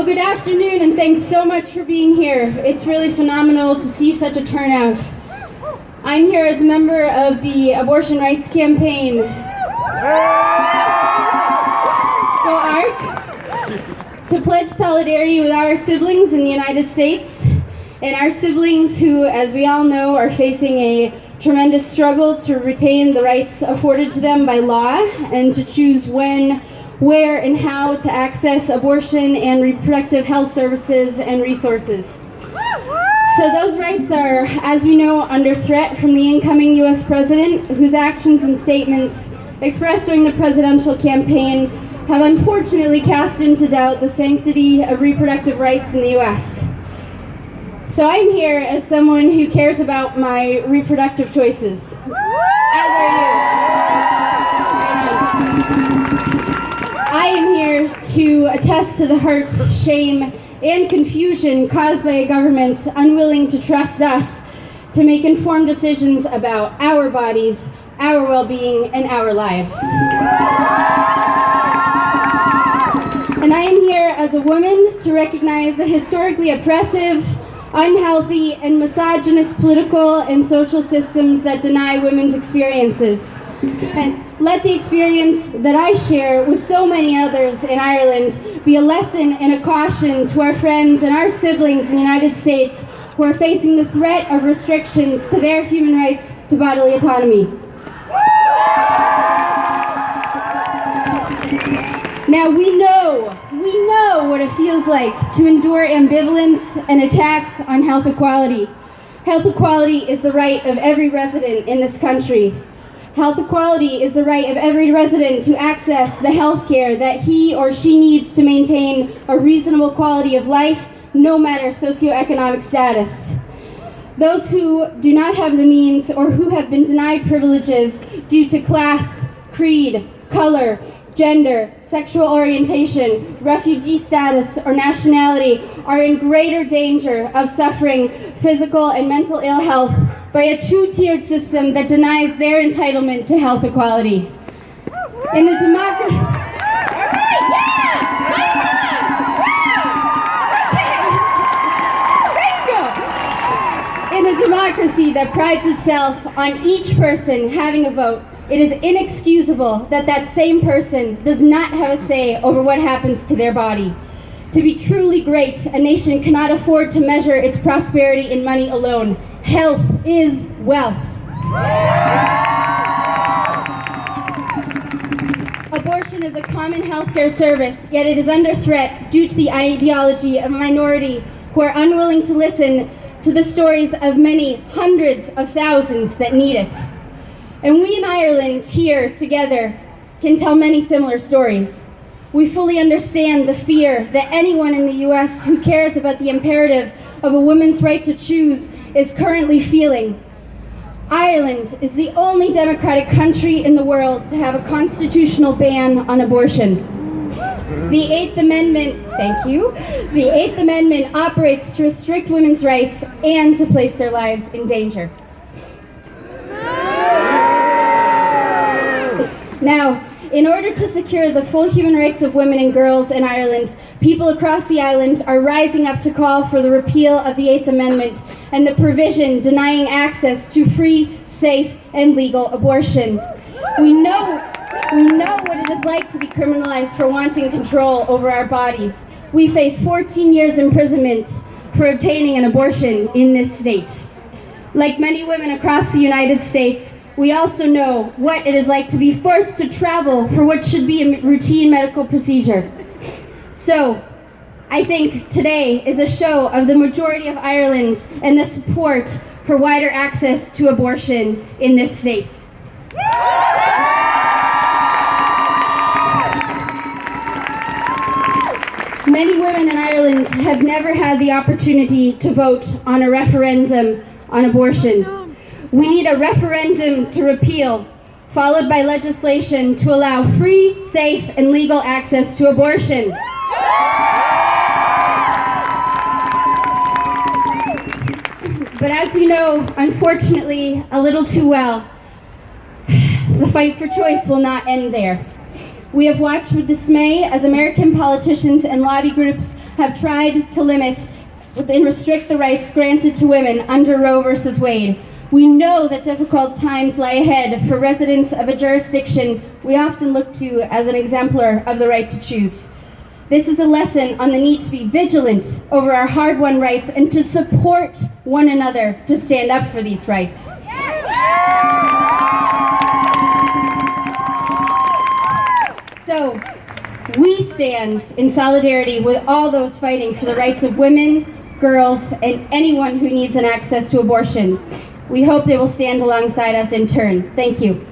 Well, good afternoon, and thanks so much for being here. It's really phenomenal to see such a turnout. I'm here as a member of the abortion rights campaign. Go ARC! To pledge solidarity with our siblings in the United States, and our siblings who, as we all know, are facing a tremendous struggle to retain the rights afforded to them by law and to choose when, where, and how to access abortion and reproductive health services and resources. So those rights are, as we know, under threat from the incoming U.S. president, whose actions and statements expressed during the presidential campaign have unfortunately cast into doubt the sanctity of reproductive rights in the U.S. So I'm here as someone who cares about my reproductive choices. As are you. I am here to attest to the hurt, shame, and confusion caused by a government unwilling to trust us to make informed decisions about our bodies, our well-being, and our lives. And I am here as a woman to recognize the historically oppressive, unhealthy, and misogynist political and social systems that deny women's experiences. And let the experience that I share with so many others in Ireland be a lesson and a caution to our friends and our siblings in the United States who are facing the threat of restrictions to their human rights to bodily autonomy. Now we know what it feels like to endure ambivalence and attacks on health equality. Health equality is the right of every resident in this country. Health equality is the right of every resident to access the health care that he or she needs to maintain a reasonable quality of life, no matter socioeconomic status. Those who do not have the means or who have been denied privileges due to class, creed, color, gender, sexual orientation, refugee status, or nationality are in greater danger of suffering physical and mental ill health by a two-tiered system that denies their entitlement to health equality. In a democracy... In a democracy that prides itself on each person having a vote, it is inexcusable that that same person does not have a say over what happens to their body. To be truly great, a nation cannot afford to measure its prosperity in money alone. Health is wealth. Abortion is a common healthcare service, yet it is under threat due to the ideology of a minority who are unwilling to listen to the stories of many hundreds of thousands that need it. And we in Ireland, here together, can tell many similar stories. We fully understand the fear that anyone in the U.S. who cares about the imperative of a woman's right to choose is currently feeling. Ireland is the only democratic country in the world to have a constitutional ban on abortion. The Eighth Amendment, thank you, the Eighth Amendment operates to restrict women's rights and to place their lives in danger. Now, in order to secure the full human rights of women and girls in Ireland, people across the island are rising up to call for the repeal of the Eighth Amendment and the provision denying access to free, safe, and legal abortion. We know what it is like to be criminalized for wanting control over our bodies. We face 14 years imprisonment for obtaining an abortion in this state. Like many women across the United States, we also know what it is like to be forced to travel for what should be a routine medical procedure. So, I think today is a show of the majority of Ireland and the support for wider access to abortion in this state. Many women in Ireland have never had the opportunity to vote on a referendum on abortion. We need a referendum to repeal, followed by legislation to allow free, safe, and legal access to abortion. But as we know, unfortunately, a little too well, the fight for choice will not end there. We have watched with dismay as American politicians and lobby groups have tried to limit and restrict the rights granted to women under Roe v. Wade. We know that difficult times lie ahead for residents of a jurisdiction we often look to as an exemplar of the right to choose. This is a lesson on the need to be vigilant over our hard-won rights and to support one another to stand up for these rights. So, we stand in solidarity with all those fighting for the rights of women, girls, and anyone who needs an access to abortion. We hope they will stand alongside us in turn. Thank you.